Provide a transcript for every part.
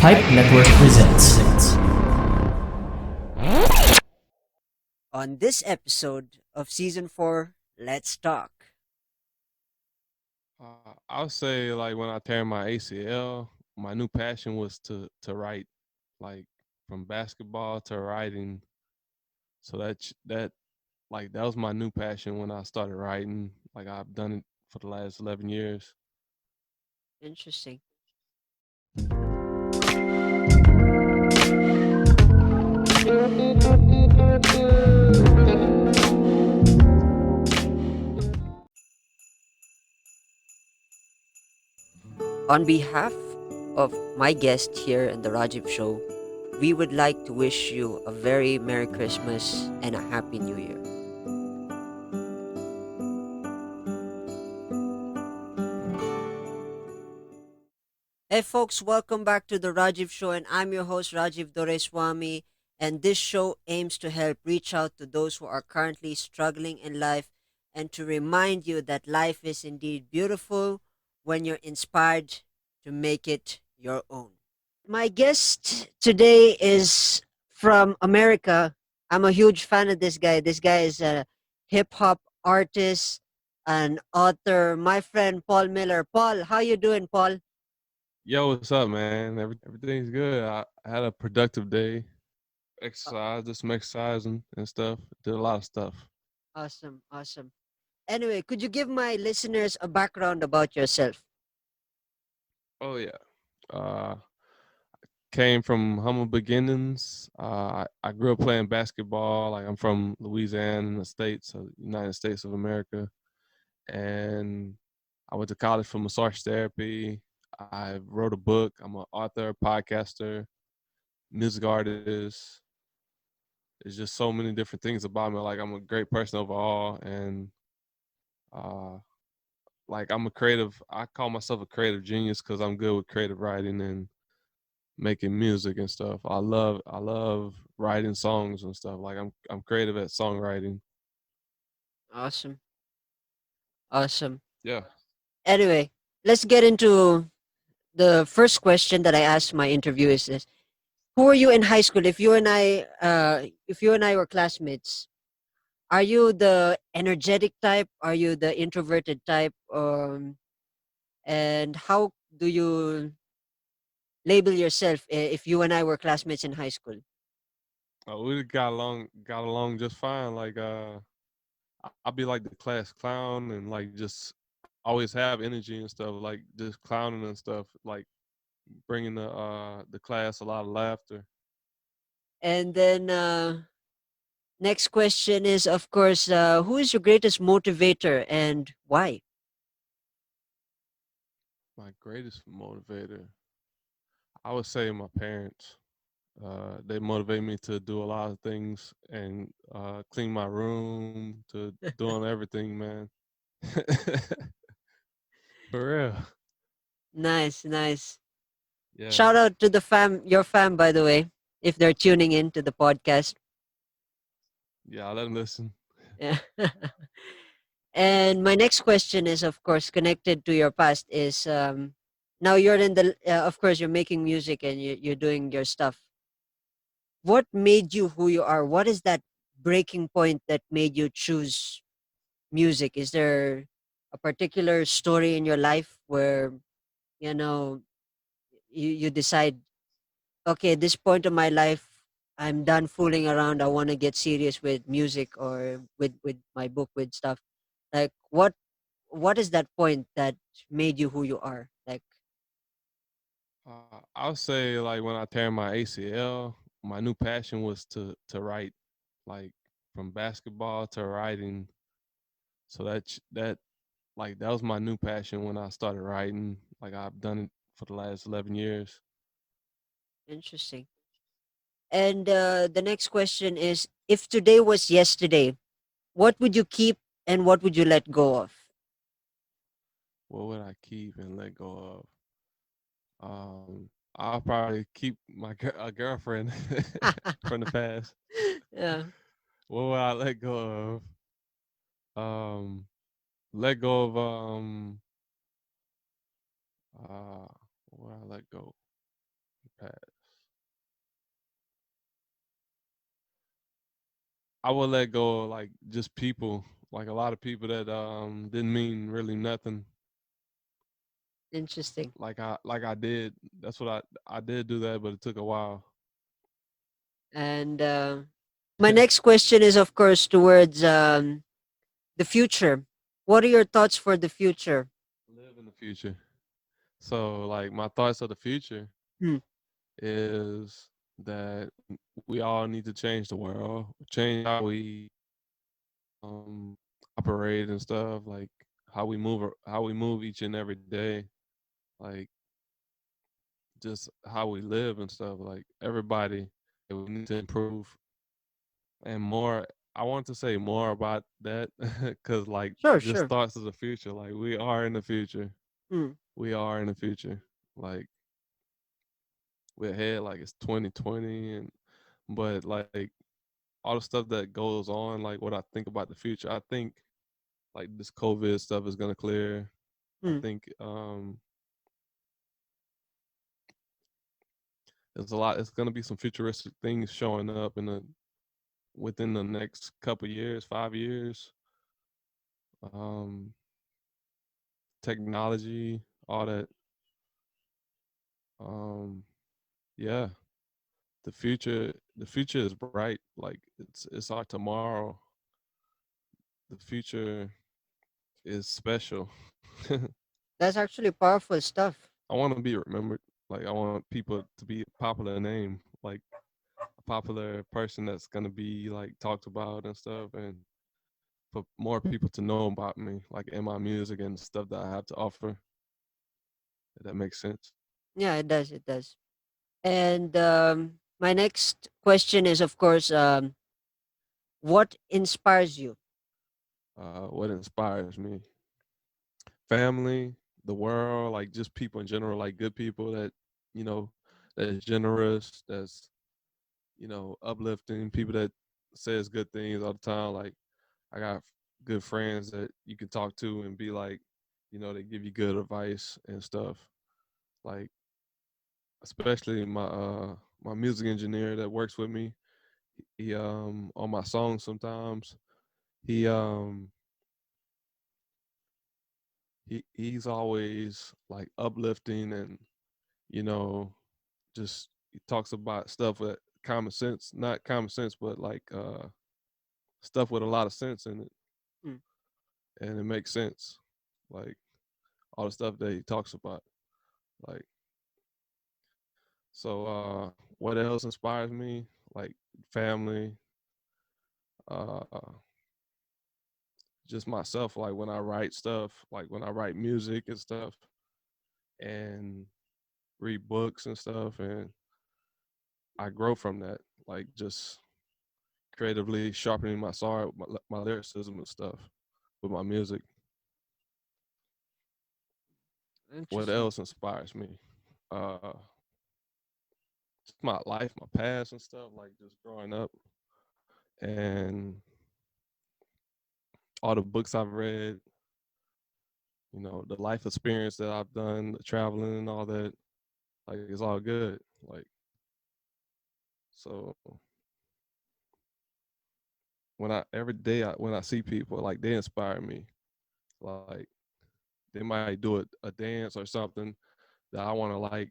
Pipe Network presents. On this episode of Season 4, Let's Talk. I'll say like when I tear my ACL, my new passion was to write, like from basketball to writing. So that was my new passion when I started writing. Like I've done it for the last 11 years. Interesting. On behalf of my guest here in the Rajiv Show, we would like to wish you a very Merry Christmas and a Happy New Year. Hey folks, welcome back to the Rajiv Show, and I'm your host Rajiv Doreswamy. And this show aims to help reach out to those who are currently struggling in life and to remind you that life is indeed beautiful when you're inspired to make it your own. My guest today is from America. I'm a huge fan of this guy. This guy is a hip hop artist, an author. My friend Paul Miller. Paul, how you doing, Paul? Yo, what's up, man? Everything's good. I had a productive day. Did some exercising and stuff. Did a lot of stuff. Awesome, awesome. Anyway, could you give my listeners a background about yourself? Oh yeah. Uh, Came from humble beginnings. I grew up playing basketball. Like I'm from Louisiana in the States, so United States of America. And I went to college for massage therapy. I wrote a book. I'm an author, podcaster, music artist. There's just so many different things about me. Like I'm a great person overall, and uh, like I'm a creative. I call myself a creative genius because I'm good with creative writing and making music and stuff. I love writing songs and stuff. Like I'm creative at songwriting. Awesome, awesome. Yeah. Anyway, let's get into the first question that I asked my interview is this. Who were you in high school? If you and I were classmates, are you the energetic type? Are you the introverted type? And how do you label yourself if you and I were classmates in high school? We got along just fine. Like I'll be like the class clown and like just always have energy and stuff. Like just clowning and stuff. Like bringing the class a lot of laughter. And then next question is, of course, who is your greatest motivator and why? My greatest motivator, I would say my parents. They motivate me to do a lot of things and clean my room to doing everything, man. For real. Nice, nice. Yeah. Shout out to the your fam, by the way, if they're tuning in to the podcast. Yeah, I let them listen. Yeah. And my next question is, of course, connected to your past. Is now you're in the, of course, you're making music and you're doing your stuff. What made you who you are? What is that breaking point that made you choose music? Is there a particular story in your life where you know you decide, okay, at this point of my life, I'm done fooling around. I want to get serious with music or with my book with stuff. Like what is that point that made you who you are? Like I'll say like when I tear my ACL, my new passion was to write, like from basketball to writing. So that was my new passion when I started writing. Like I've done it for the last 11 years. interesting. And the next question is, if today was yesterday, what would you keep and what would you let go of? What would I keep and let go of? I'll probably keep a girlfriend from the past. Yeah. What would I let go of? Let go of what would I let go? Past. I would let go of like just people, like a lot of people that didn't mean really nothing. Interesting. Like I did. That's what I did do that, but it took a while. And my next question is, of course, towards the future. What are your thoughts for the future? Live in the future. So like my thoughts of the future Hmm. is that we all need to change the world, change how we operate and stuff, like how we move each and every day, like just how we live and stuff. Like everybody, we need to improve and more. I want to say more about that because like Sure, just sure. thoughts of the future. Like we are in the future. Hmm. We are in the future. Like we're ahead. Like it's 2020 and but like all the stuff that goes on, like what I think about the future, I think like this COVID stuff is gonna clear. I Hmm. think there's a lot. It's gonna be some futuristic things showing up in the within the next couple years, 5 years. Um, Technology, all that. Um, yeah, the future is bright. Like it's our tomorrow. The future is special. That's actually powerful stuff. I want to be remembered. Like I want people to be a popular name, like a popular person that's gonna be like talked about and stuff, and for more people to know about me, like in my music and stuff that I have to offer. If that makes sense. Yeah, it does. It does. And my next question is, of course, what inspires you? What inspires me? Family, the world, like just people in general, like good people that you know that's generous, that's uplifting, people that says good things all the time. Like I got good friends that you can talk to and be like, they give you good advice and stuff. Like especially my music engineer that works with me. He on my songs sometimes. He he's always like uplifting and you know just he talks about stuff with common sense, not common sense, but like stuff with a lot of sense in it, Hmm. and it makes sense. Like all the stuff that he talks about. Like so, what else inspires me? Like family, uh, just myself. Like when I write stuff, like when I write music and stuff, and read books and stuff, and I grow from that. Like just creatively sharpening my sorrow, my lyricism and stuff with my music. What Interesting. else inspires me? Uh, just my life, my past and stuff. Like just growing up and all the books I've read. The life experience that I've done, the traveling and all that. Like it's all good. Like so, when I every day when I see people, like they inspire me. Like they might do a dance or something that I want to like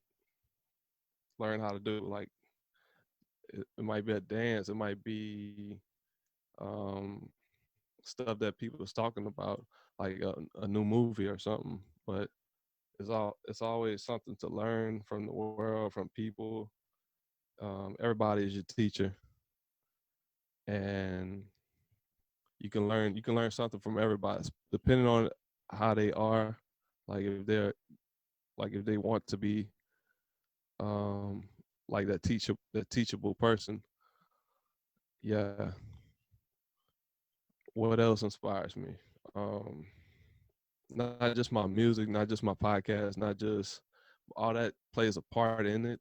learn how to do. Like it might be a dance, it might be um, stuff that people is talking about, like a new movie or something. But it's always something to learn from the world, from people. Everybody is your teacher, and you can learn something from everybody, depending on how they are. Like if they want to be um, like that teachable person. Yeah. What else inspires me? Um, Not just my music, not just my podcast, not just all that plays a part in it.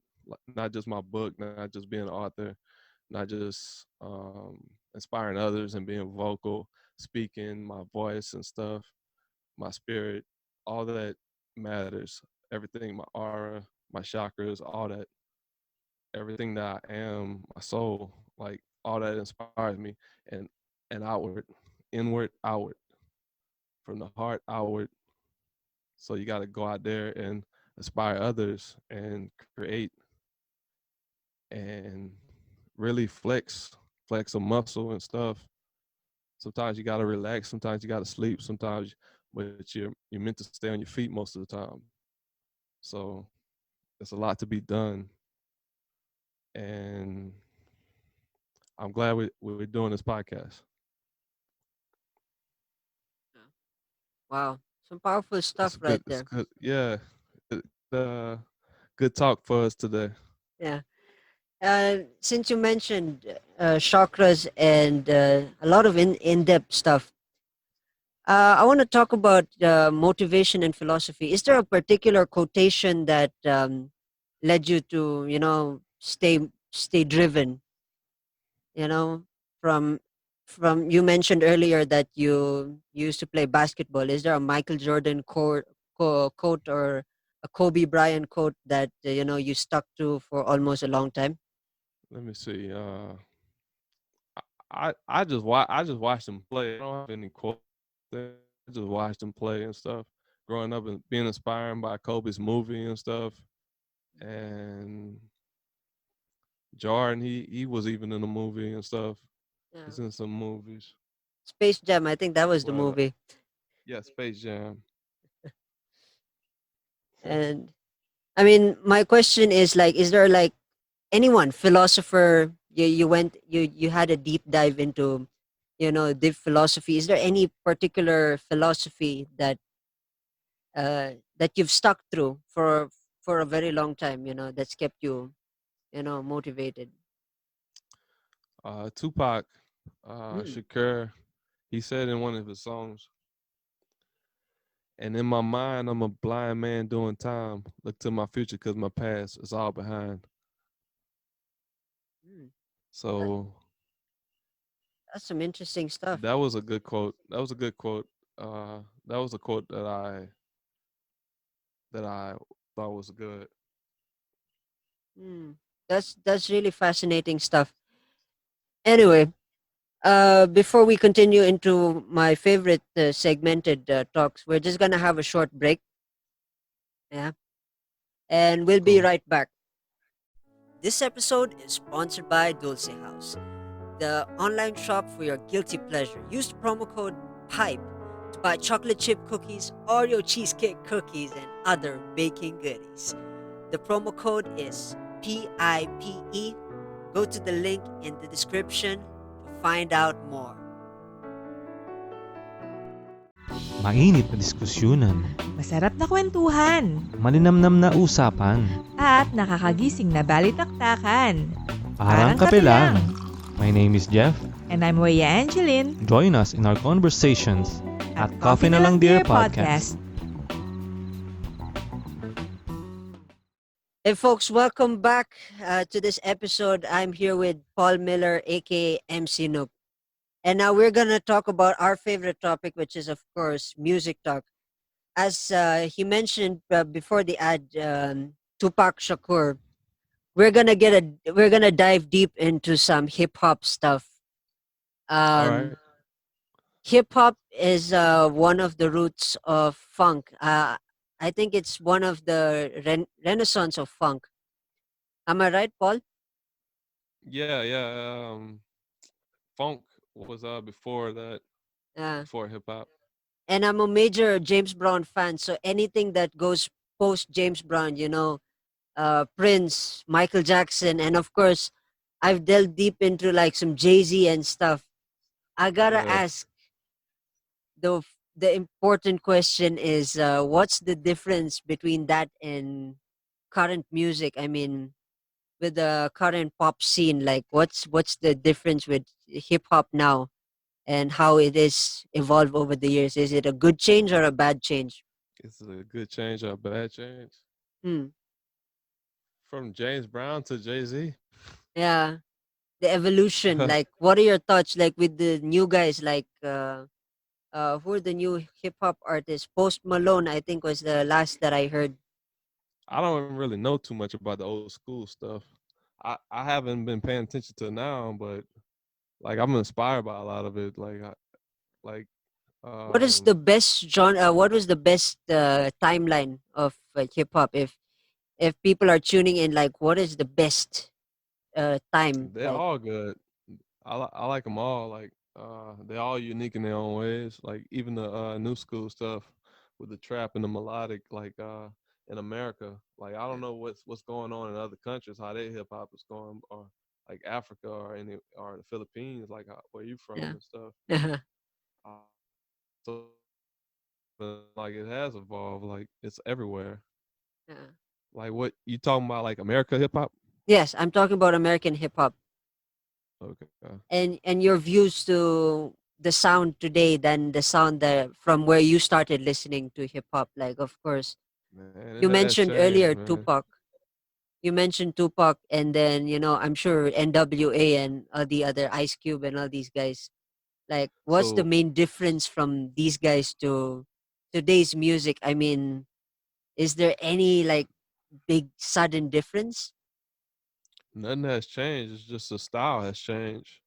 Not just my book, not just being an author, not just inspiring others and being vocal, speaking, my voice and stuff, my spirit, all that matters. Everything, my aura, my chakras, all that. everything that I am, my soul, like all that inspires me, and outward, inward, outward, from the heart outward. So you got to go out there and inspire others and create and really flex a muscle and stuff. Sometimes you got to relax. Sometimes you got to sleep. Sometimes, but you're meant to stay on your feet most of the time. So there's a lot to be done, and I'm glad we're doing this podcast. Wow, some powerful stuff right It's there. good. Yeah, good, good talk for us today. Yeah. Since you mentioned chakras and a lot of in-depth stuff, I want to talk about motivation and philosophy. Is there a particular quotation that led you to, stay driven? You know, from you mentioned earlier that you used to play basketball. Is there a Michael Jordan quote or a Kobe Bryant quote that you stuck to for almost a long time? Let me see. I just watched them play. I don't have any quotes. I just watched them play and stuff. Growing up and being inspired by Kobe's movie and stuff, and Jordan, he was even in the movie and stuff. Yeah. He's in some movies, Space Jam. I think that was the but movie. yeah, Space Jam. And I mean, my question is like, is there like anyone philosopher you had a deep dive into, deep philosophy? Is there any particular philosophy that you've stuck through for a very long time? That's kept you, motivated. Tupac, Mm, Shakur, he said in one of his songs, and in my mind, I'm a blind man doing time. Look to my future because my past is all behind. mm. That, So that's some interesting stuff. that was a good quote. That was a good quote. That was a quote that I thought was good. Mm. That's really fascinating stuff. Anyway, before we continue into my favorite segmented talks, we're just gonna have a short break. Yeah, and we'll be Cool. right back. This episode is sponsored by Dulce House, the online shop for your guilty pleasure. Use the promo code PIPE to buy chocolate chip cookies, Oreo cheesecake cookies, and other baking goodies. The promo code is PIPE. Go to the link in the description to find out more. Mainit na diskusyunan, Masarap na kwentuhan, malinamnam na usapan, at nakakagising na balitaktakan. parang kape lang. My name is Jeff. And I'm Weya Angeline Join us in our conversations at Coffee na Lang Dear Podcast. Hey folks, welcome back to this episode. I'm here with Paul Miller, aka MC Nook. And now we're gonna talk about our favorite topic, which is of course music talk. As he mentioned before the ad, Tupac Shakur, we're gonna dive deep into some hip hop stuff. All right. Um, Hip hop is one of the roots of funk. I think it's one of the renaissance of funk. Am I right, Paul? Yeah, yeah. Funk was before that, Uh, before hip hop. and I'm a major James Brown fan, so anything that goes post James Brown, Prince, Michael Jackson, and of course, I've delved deep into like some Jay Z and stuff. I gotta Yeah. ask the important question is, what's the difference between that and current music? I mean, with the current pop scene, like what's the difference with hip hop now and how it is evolved over the years? Is it a good change or a bad change? It's a good change or a bad change. Hmm. From James Brown to Jay-Z. Yeah, the evolution. Like, what are your thoughts? Like with the new guys, like who are the new hip hop artists? Post Malone, I think, was the last that I heard. I don't really know too much about the old school stuff. I haven't been paying attention to now, but like I'm inspired by a lot of it. Like What is um the best genre? What was the best timeline of hip hop? If people are tuning in, like, what is the best time? they're Like, all good. I like them all. Like they're all unique in their own ways. Like even the new school stuff with the trap and the melodic, like in America. Like I don't know what's going on in other countries, how their hip hop is going, or like Africa or the Philippines, like where you from yeah, and stuff. yeah, Uh, so like it has evolved. Like it's everywhere. Like what you talking about? Like America hip hop? yes, I'm talking about American hip hop Okay. and your views to the sound today than the sound that from where you started listening to hip hop. Like, of course, Man, you it has mentioned changed, earlier man. Tupac. You mentioned Tupac, and then I'm sure NWA and the other Ice Cube and all these guys. Like, what's the So main difference from these guys to today's music? I mean, is there any like big sudden difference? nothing has changed. It's just the style has changed.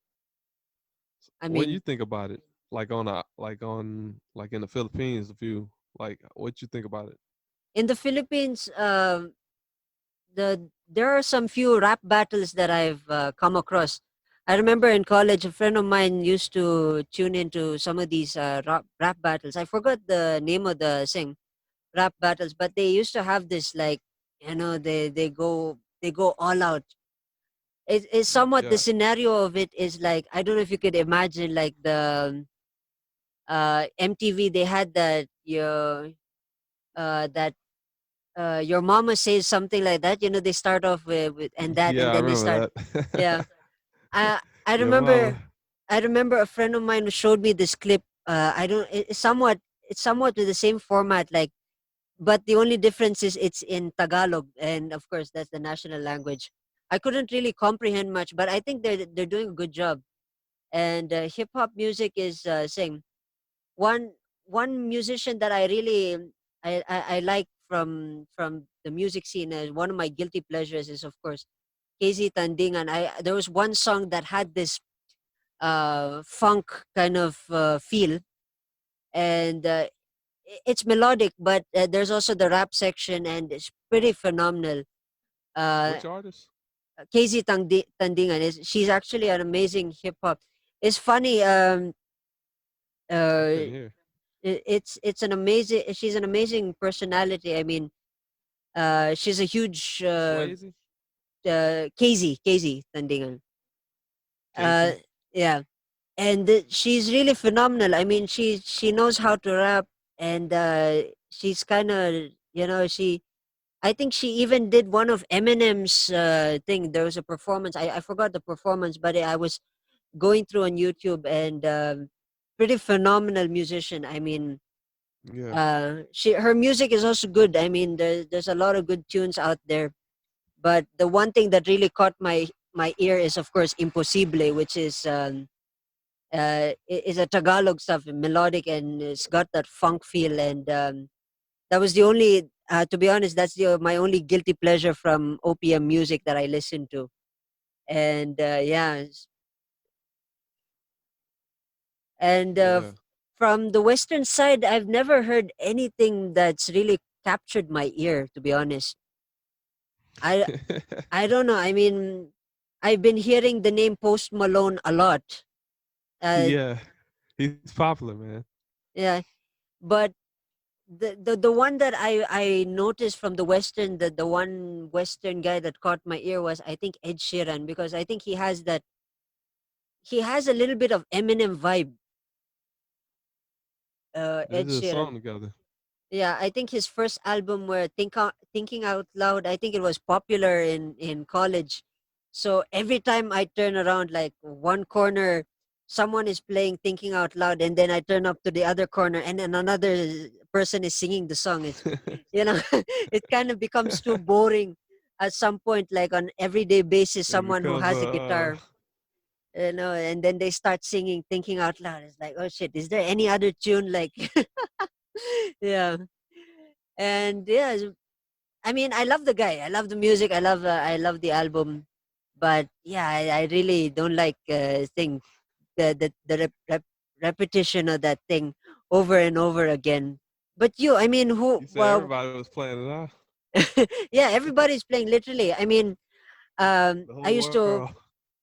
I What do you mean, think about it? Like in the Philippines, if you like, what you think about it? in the Philippines, there are some few rap battles that I've come across. I remember in college, a friend of mine used to tune into some of these rap battles. I forgot the name of the sing rap battles, but they used to have this like, they go all out. It's somewhat the Yeah, scenario of it is like, I don't know if you could imagine like the MTV. They had that your mama says something like that. They start off with and that, yeah, and I then they start. remember Yeah, that. I Your mama. remember. I remember a friend of mine who showed me this clip. I don't. It's somewhat with the same format, like, but the only difference is it's in Tagalog, and of course that's the national language. I couldn't really comprehend much, but I think they're doing a good job. And hip hop music is same. One musician that I really I like from the music scene, one of my guilty pleasures is of course KZ Tandingan. There was one song that had this funk kind of feel, and it's melodic, but there's also the rap section, and it's pretty phenomenal. Uh, Which artist? KZ Tandingan she's actually an amazing hip hop. It's funny. I Uh, couldn't hear. it's an amazing. She's an amazing personality. I mean, she's a huge Swayze? KZ Tandingan. Uh, Casey? yeah, and she's really phenomenal. I mean, she knows how to rap, and she's kind of she. I think she even did one of Eminem's thing. There was a performance. I forgot the performance, but I was going through on YouTube, and pretty phenomenal musician. I mean, Yeah. her music is also good. I mean, there's a lot of good tunes out there. But the one thing that really caught my ear is of course Imposible, which is a Tagalog stuff, melodic, and it's got that funk feel. And that was the only, to be honest, that's my only guilty pleasure from OPM music that I listen to. And yeah, and Yeah. from the Western side, I've never heard anything that's really captured my ear. To be honest, I I don't know. I mean, I've been hearing the name Post Malone a lot. Uh, Yeah. He's popular, man. yeah, but the one that I noticed from the Western, the one Western guy that caught my ear was, I think, Ed Sheeran, because I think he has a little bit of Eminem vibe. They Ed did a Sheeran. song together. Yeah, I think his first album where Thinking Out Loud, I think it was popular in college. So every time I turn around, like one corner, someone is playing Thinking Out Loud, and then I turn up to the other corner, and then another person is singing the song. It's you know, it kind of becomes too boring at some point. Like on everyday basis, It someone who becomes has a guitar, and then they start singing Thinking Out Loud. It's like, oh shit, is there any other tune like? Yeah, and yeah, I mean, I love the guy. I love the music. I love the album, But yeah, I really don't like thing the repetition of that thing over and over again. But you, I mean, who? You said Well, everybody was playing it out. yeah, everybody's playing literally. I mean, The I whole used to world.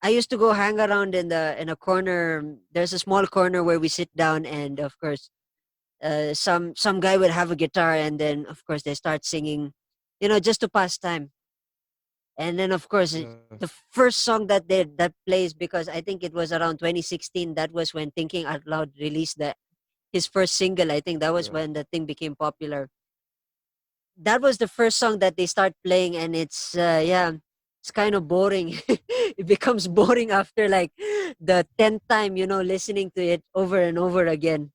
I used to go hang around in a corner. There's a small corner where we sit down, and of course, some guy would have a guitar, and then of course they start singing, just to pass time. And then of course Yeah, the first song that plays, because I think it was around 2016. That was when Thinking Out Loud released his first single. I think that was yeah, when the thing became popular. That was the first song that they start playing, and yeah, it's kind of boring. It becomes boring after like the 10th time, listening to it over and over again.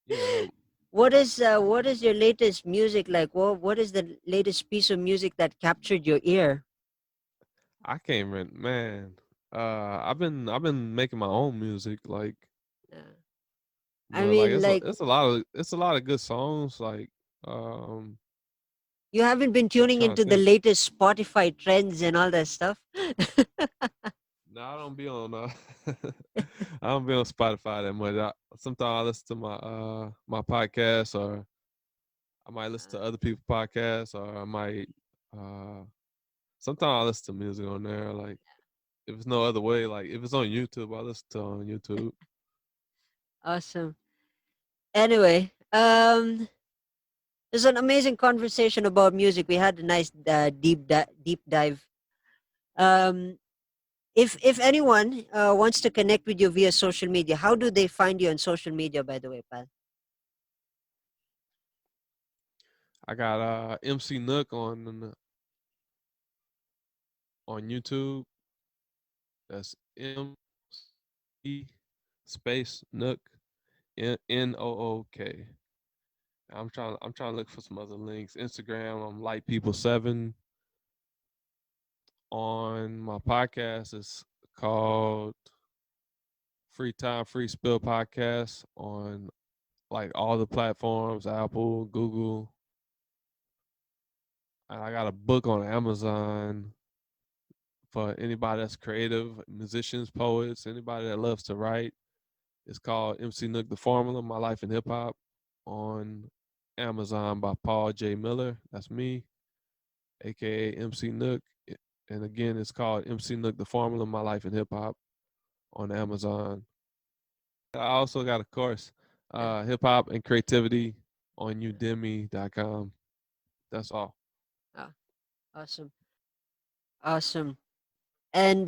yeah. What is your latest music like? What is the latest piece of music that captured your ear? I can't remember, man. I've been making my own music, like, Uh, I but like mean, like, it's a lot of good songs. Like, um, you haven't been I'm tuning trying to into the think. latest Spotify trends and all that stuff. No, I don't be on. I don't be on Spotify that much. Sometimes I listen to my podcast, or I might listen to other people's podcasts, or I might. Uh, Sometimes I listen to music on there. Like, if it's no other way, like if it's on YouTube, I listen to it on YouTube. Awesome. Anyway, it's an amazing conversation about music. We had a nice deep dive. Um, if anyone wants to connect with you via social media, how do they find you on social media? By the way, pal. I got MC Nook on YouTube. That's MC space Nook Nook. I'm trying to look for some other links. Instagram, I'm Light People 7. On my podcast, it's called Free Time Free Spill Podcast on like all the platforms, Apple, Google. And I got a book on Amazon for anybody that's creative, musicians, poets, anybody that loves to write. It's called MC Nook: The Formula: My Life in Hip Hop on Amazon by Paul J. Miller. That's me, aka MC Nook. And again, it's called MC Nook: The Formula: My Life in Hip Hop on Amazon. I also got a course, Yeah. Hip Hop and Creativity on Udemy.com. That's all. Ah, awesome, awesome. And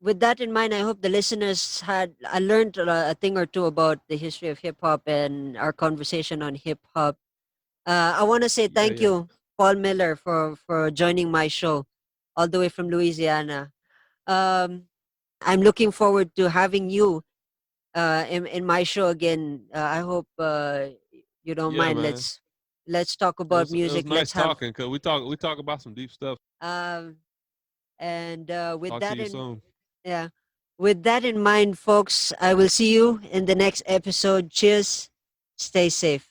with that in mind, I hope the listeners had learned a thing or two about the history of hip hop and our conversation on hip hop. I want to say Yeah, thank yeah. you, Paul Miller, for joining my show, all the way from Louisiana. I'm looking forward to having you in my show again. I hope you don't Yeah, mind. man. Let's talk It about was it was music. nice Let's have talking because we talk about some deep stuff. um, and with Talk to that you in soon. yeah, with that in mind, folks, I will see you in the next episode. Cheers. Stay safe.